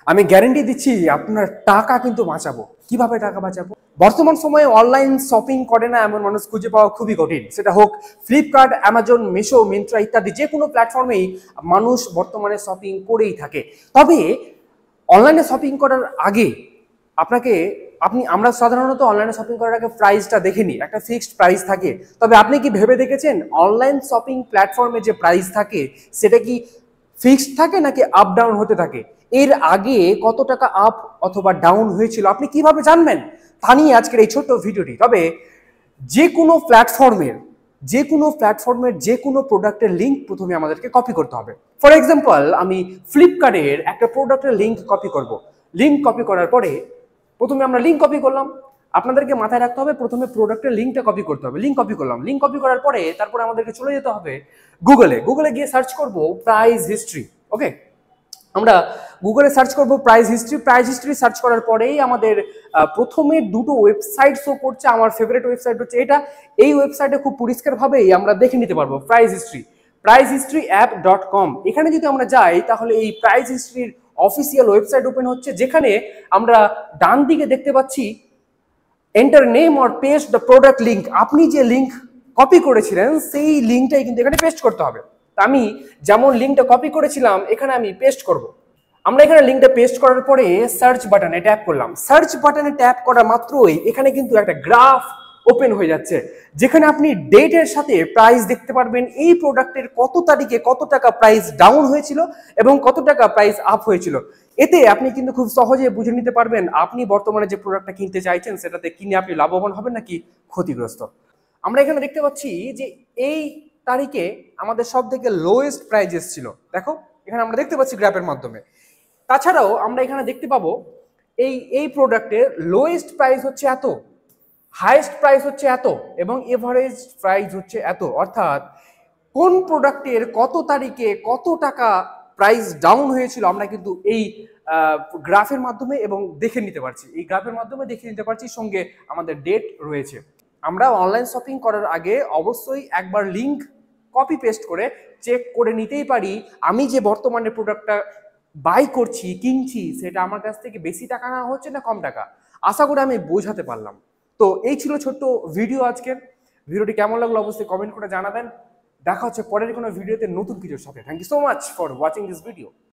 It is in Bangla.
আমি গ্যারেন্টি দিচ্ছি আপনার টাকা কিন্তু বাঁচাবো। কিভাবে টাকা বাঁচাবো? বর্তমান সময়ে অনলাইন শপিং করে না এমন মানুষ খুঁজে পাওয়া খুবই কঠিন। সেটা হোক ফ্লিপকার্ট, অ্যামাজন, মিশো, মিন্ত্রা ইত্যাদি যে কোনো প্ল্যাটফর্মেই মানুষ বর্তমানে শপিং করেই থাকে। তবে অনলাইনে শপিং করার আগে আপনাকে আমরা সাধারণত অনলাইনে শপিং করার আগে প্রাইসটা দেখে নিই, একটা ফিক্সড প্রাইস থাকে। তবে আপনি কি ভেবে দেখেছেন অনলাইন শপিং প্ল্যাটফর্মে যে প্রাইস থাকে সেটা কি ফিক্সড থাকে নাকি আপ ডাউন হতে থাকে? এর আগে কত টাকা আপ অথবা ডাউন হয়েছিল আপনি কিভাবে জানবেন? তা নিয়ে আজকের এই ছোট্ট ভিডিওটি। তবে যে কোনো প্ল্যাটফর্মের যে কোনো প্রোডাক্টের লিঙ্ক প্রথমে আমাদেরকে কপি করতে হবে। ফর এক্সাম্পল, আমি ফ্লিপকার্টের একটা প্রোডাক্টের লিঙ্ক কপি করব। লিঙ্ক কপি করার পরে প্রথমে আমরা লিঙ্ক কপি করলাম। আপনাদেরকে মাথায় রাখতে হবে প্রথমে প্রোডাক্টের লিঙ্কটা কপি করতে হবে। লিঙ্ক কপি করলাম, লিঙ্ক কপি করার পরে তারপরে আমাদেরকে চলে যেতে হবে গুগলে গিয়ে সার্চ করব প্রাইস হিস্ট্রি। ওকে, আমরা গুগলে সার্চ করব প্রাইস হিস্ট্রি সার্চ করার পরেই আমাদের প্রথমে দুটো ওয়েবসাইট শো করছে। আমার ফেভারিট ওয়েবসাইট হচ্ছে এটা। এই ওয়েবসাইটে খুব পরিষ্কারভাবেই আমরা দেখে নিতে পারবো প্রাইস হিস্ট্রি অ্যাপ.com। এখানে যদি আমরা যাই তাহলে এই প্রাইস হিস্ট্রির অফিসিয়াল ওয়েবসাইট ওপেন হচ্ছে, যেখানে আমরা ডান দিকে দেখতে পাচ্ছি enter name or paste the product link. আপনি যে লিঙ্ক কপি করেছিলেন সেই লিঙ্কটাই কিন্তু এখানে পেস্ট করতে হবে। আমি যেমন লিঙ্কটা কপি করেছিলাম এখানে আমি পেস্ট করব। আমরা এখানে লিঙ্কটা পেস্ট করার পরে সার্চ বাটনে ট্যাপ করলাম। সার্চ বাটনে ট্যাপ করা মাত্রই এখানে কিন্তু একটা গ্রাফ ওপেন হয়ে যাচ্ছে, যেখানে আপনি ডেটের সাথে প্রাইস দেখতে পারবেন এই প্রোডাক্টের কত তারিখে কত টাকা প্রাইস ডাউন হয়েছিল এবং কত টাকা প্রাইস আপ হয়েছিল। এতে আপনি কিন্তু খুব সহজে বুঝে নিতে পারবেন আপনি বর্তমানে যে প্রোডাক্টটা কিনতে চাইছেন সেটাতে কিনে আপনি লাভবান হবেন নাকি ক্ষতিগ্রস্ত। আমরা এখানে দেখতে পাচ্ছি যে এই তারিখে আমাদের সব থেকে লোয়েস্ট প্রাইজেস ছিল। দেখো এখানে আমরা দেখতে পাচ্ছি গ্রাফের মাধ্যমে। তাছাড়াও আমরা এখানে দেখতে পাবো এই প্রোডাক্টের লোয়েস্ট প্রাইস হচ্ছে এত, হাইয়েস্ট প্রাইস হচ্ছে এত এবং এভারেজ প্রাইস হচ্ছে এত। অর্থাৎ কোন প্রোডাক্টের কত তারিখে কত টাকা প্রাইস ডাউন হয়েছিল আমরা কিন্তু এই গ্রাফের মাধ্যমে এবং দেখে নিতে পারছি। এই গ্রাফের মাধ্যমে দেখে নিতে পারছি, সঙ্গে আমাদের ডেট রয়েছে। আমরা অনলাইন শপিং করার আগে অবশ্যই একবার লিঙ্ক কপি পেস্ট করে চেক করে নিতেই পারি আমি যে বর্তমানে প্রোডাক্টটা বাই করছি কিনছি সেটা আমার কাছ থেকে বেশি টাকা না হচ্ছে না কম টাকা। আশা করি আমি বোঝাতে পারলাম। তো এই ছিল ছোট্ট ভিডিও আজকের। ভিডিওটি কেমন লাগলো অবশ্যই কমেন্ট করে জানাবেন। দেখা হচ্ছে পরের কোনো ভিডিওতে নতুন কিছুর সাথে। Thank you so much for watching this video.